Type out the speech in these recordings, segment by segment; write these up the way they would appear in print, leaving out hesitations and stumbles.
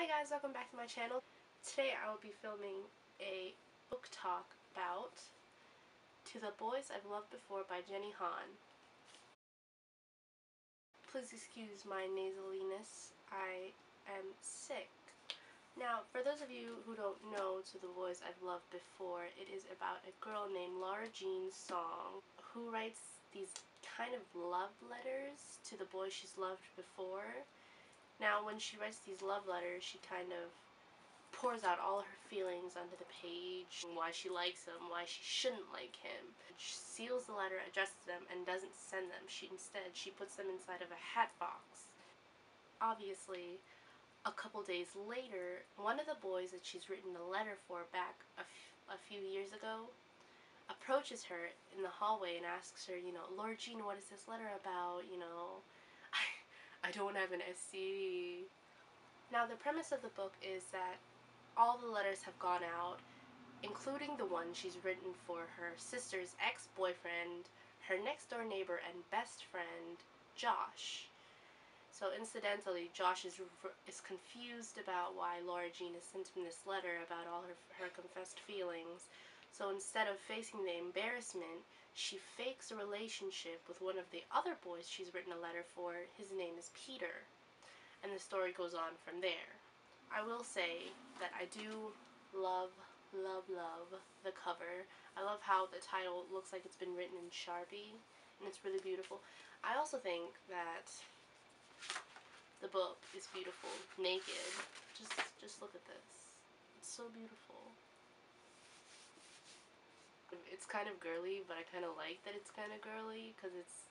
Hi guys, welcome back to my channel. Today I will be filming a book talk about To the Boys I've Loved Before by Jenny Han. Please excuse my nasaliness, I am sick. Now, for those of you who don't know To the Boys I've Loved Before, it is about a girl named Laura Jean Song who writes these kind of love letters to the boys she's loved before. Now, when she writes these love letters, she kind of pours out all her feelings onto the page, why she likes him, why she shouldn't like him. She seals the letter, addresses them, and doesn't send them. Instead, she puts them inside of a hat box. Obviously, a couple days later, one of the boys that she's written a letter for back a few years ago approaches her in the hallway and asks her, Laura Jean, what is this letter about? I don't have an STD. Now, the premise of the book is that all the letters have gone out, including the one she's written for her sister's ex-boyfriend, her next-door neighbor and best friend, Josh. So incidentally, Josh is confused about why Laura Jean has sent him this letter about all her confessed feelings. So instead of facing the embarrassment, she fakes a relationship with one of the other boys she's written a letter for. His name is Peter. And the story goes on from there. I will say that I do love the cover. I love how the title looks like it's been written in Sharpie, and it's really beautiful. I also think that the book is beautiful, naked. Just look at this. It's so beautiful. It's kind of girly, but I kind of like that it's kind of girly because it's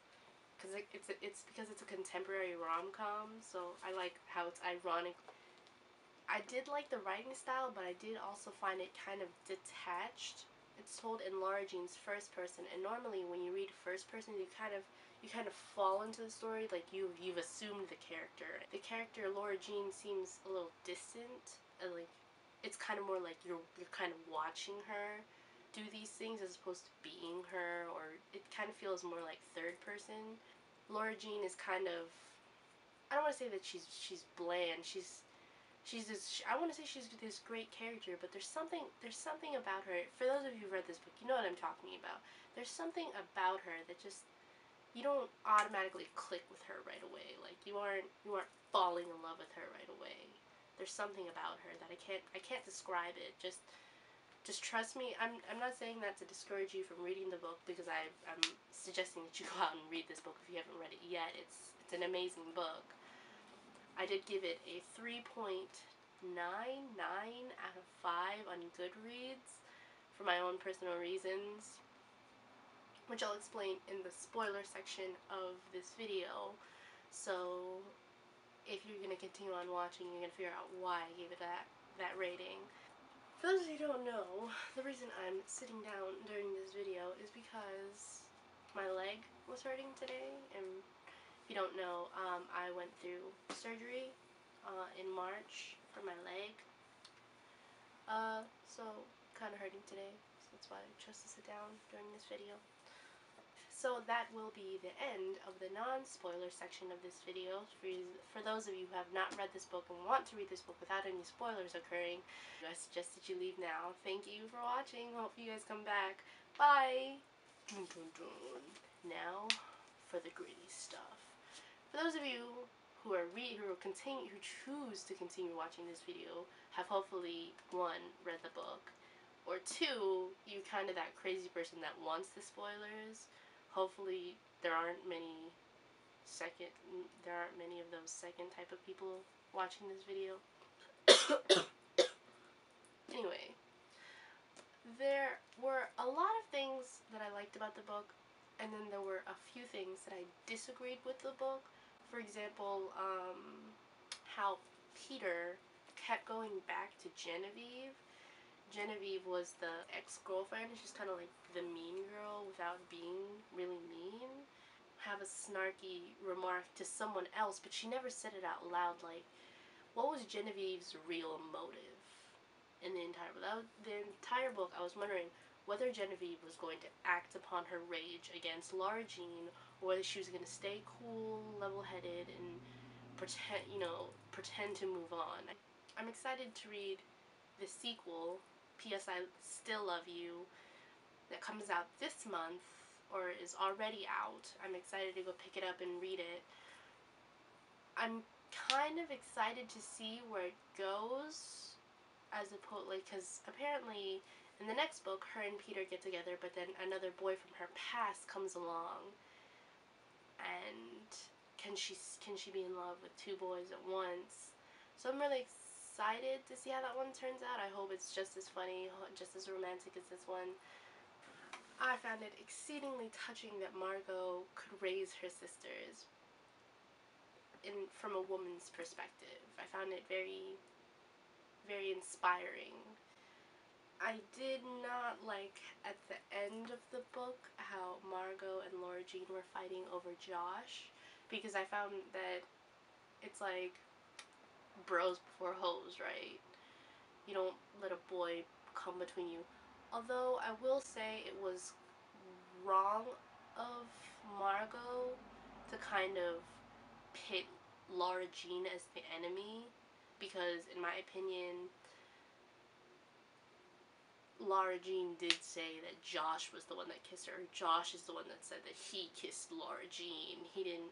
because it's a contemporary rom-com, so I like how it's ironic. I did like the writing style, but I did also find it kind of detached. It's told in Laura Jean's first person, and normally when you read first person, you kind of fall into the story, like you've assumed the character. The character Laura Jean seems a little distant, and like it's kind of more like you're kind of watching her do these things as opposed to being her, or it kind of feels more like third person. Laura Jean is kind of, I don't want to say that she's bland. She's this, I want to say she's this great character, but there's something about her. For those of you who've read this book, you know what I'm talking about. There's something about her that just, you don't automatically click with her right away. Like you aren't falling in love with her right away. There's something about her that I can't describe it. Just trust me. I'm not saying that to discourage you from reading the book, because I'm suggesting that you go out and read this book if you haven't read it yet. It's an amazing book. I did give it a 3.99 out of 5 on Goodreads for my own personal reasons, which I'll explain in the spoiler section of this video. So if you're going to continue on watching, you're going to figure out why I gave it that rating. For those of you who don't know, the reason I'm sitting down during this video is because my leg was hurting today, and if you don't know, I went through surgery in March for my leg, so kind of hurting today, so that's why I chose to sit down during this video. So that will be the end of the non-spoiler section of this video. For those of you who have not read this book and want to read this book without any spoilers occurring, I suggest that you leave now. Thank you for watching. Hope you guys come back. Bye! Dun, dun, dun. Now for the gritty stuff. For those of you who choose to continue watching this video, have hopefully 1, read the book, or 2, you kind of that crazy person that wants the spoilers. Hopefully there aren't many of those second type of people watching this video. Anyway, there were a lot of things that I liked about the book, and then there were a few things that I disagreed with the book. For example, how Peter kept going back to Genevieve. Genevieve was the ex-girlfriend. She's kind of like the mean girl without being really mean. Have a snarky remark to someone else, but she never said it out loud. Like, what was Genevieve's real motive in the entire book? The entire book, I was wondering whether Genevieve was going to act upon her rage against Laura Jean, or whether she was going to stay cool, level-headed, and pretend to move on. I'm excited to read the sequel, P.S. I Still Love You, that comes out this month, or is already out. I'm excited to go pick it up and read it. I'm kind of excited to see where it goes, as opposed, like, because apparently in the next book, her and Peter get together, but then another boy from her past comes along, and can she be in love with two boys at once? So I'm really excited to see how that one turns out. I hope it's just as funny, just as romantic as this one. I found it exceedingly touching that Margot could raise her sisters from a woman's perspective. I found it very, very inspiring. I did not like at the end of the book how Margot and Laura Jean were fighting over Josh, because I found that it's like bros before hoes, right? You don't let a boy come between you. Although I will say it was wrong of Margot to kind of pit Laura Jean as the enemy, because in my opinion, Laura Jean did say that Josh was the one that kissed her. Josh is the one that said that he kissed Laura Jean. He didn't,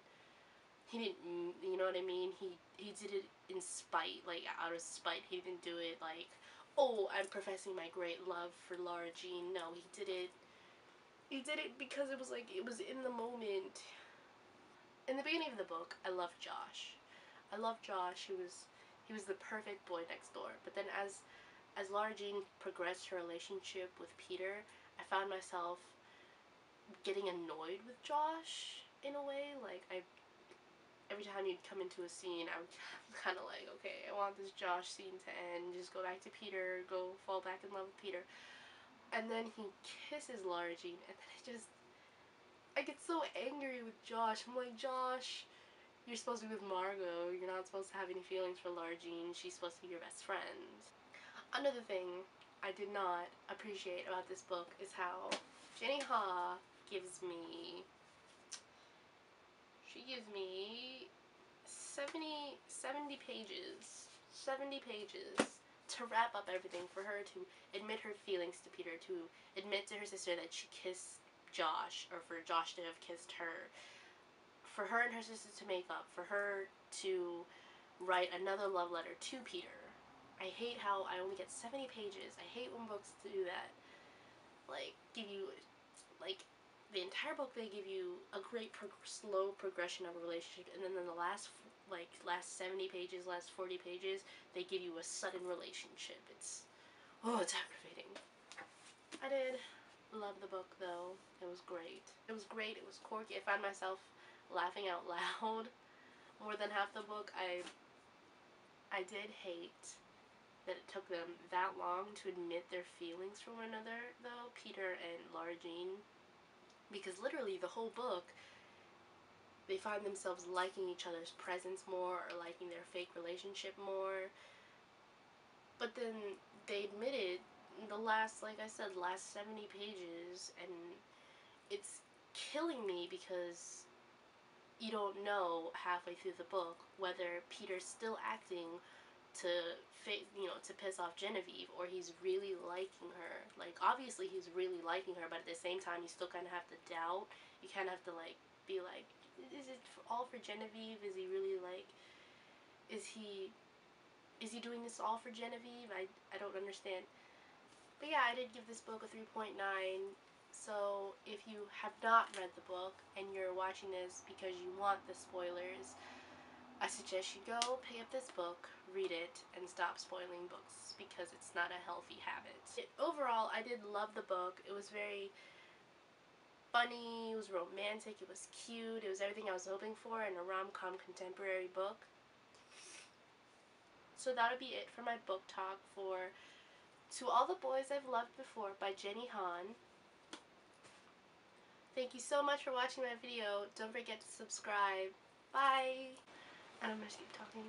you know what I mean? He did it in spite, like out of spite. He didn't do it like, oh, I'm professing my great love for Laura Jean. No, he did it because it was like, it was in the moment. In the beginning of the book, I loved Josh. I loved Josh. He was the perfect boy next door. But then as Laura Jean progressed her relationship with Peter, I found myself getting annoyed with Josh in a way. Like, every time he'd come into a scene, I would kind of like, okay, I want this Josh scene to end. Just go back to Peter, go fall back in love with Peter. And then he kisses Laura Jean, and then I get so angry with Josh. I'm like, Josh, you're supposed to be with Margot. You're not supposed to have any feelings for Laura Jean. She's supposed to be your best friend. Another thing I did not appreciate about this book is how Jenny Ha gives me 70 pages. 70 pages to wrap up everything, for her to admit her feelings to Peter, to admit to her sister that she kissed Josh, or for Josh to have kissed her, for her and her sister to make up, for her to write another love letter to Peter. I hate how I only get 70 pages. I hate when books do that. Like, give you, like, the entire book they give you a great slow progression of a relationship, and then in the last 70 pages, last 40 pages, they give you a sudden relationship. It's aggravating. I did love the book, though. It was great. It was great. It was quirky. I found myself laughing out loud more than half the book. I did hate that it took them that long to admit their feelings for one another, though, Peter and Laura Jean, because literally the whole book, they find themselves liking each other's presence more, or liking their fake relationship more. But then they admitted the last, like I said, last 70 pages, and it's killing me because you don't know halfway through the book whether Peter's still acting to to piss off Genevieve, or he's really liking her. Like, obviously he's really liking her, but at the same time you still kind of have to doubt. You kind of have to like be like, is it all for Genevieve? Is he really like, is he doing this all for Genevieve? I don't understand. But yeah, I did give this book a 3.9. So if you have not read the book and you're watching this because you want the spoilers, I suggest you go pick up this book, read it, and stop spoiling books, because it's not a healthy habit. Overall, I did love the book. It was very funny, it was romantic, it was cute, it was everything I was hoping for in a rom-com contemporary book. So that'll be it for my book talk for To All the Boys I've Loved Before by Jenny Han. Thank you so much for watching my video. Don't forget to subscribe. Bye! And I'm gonna keep talking.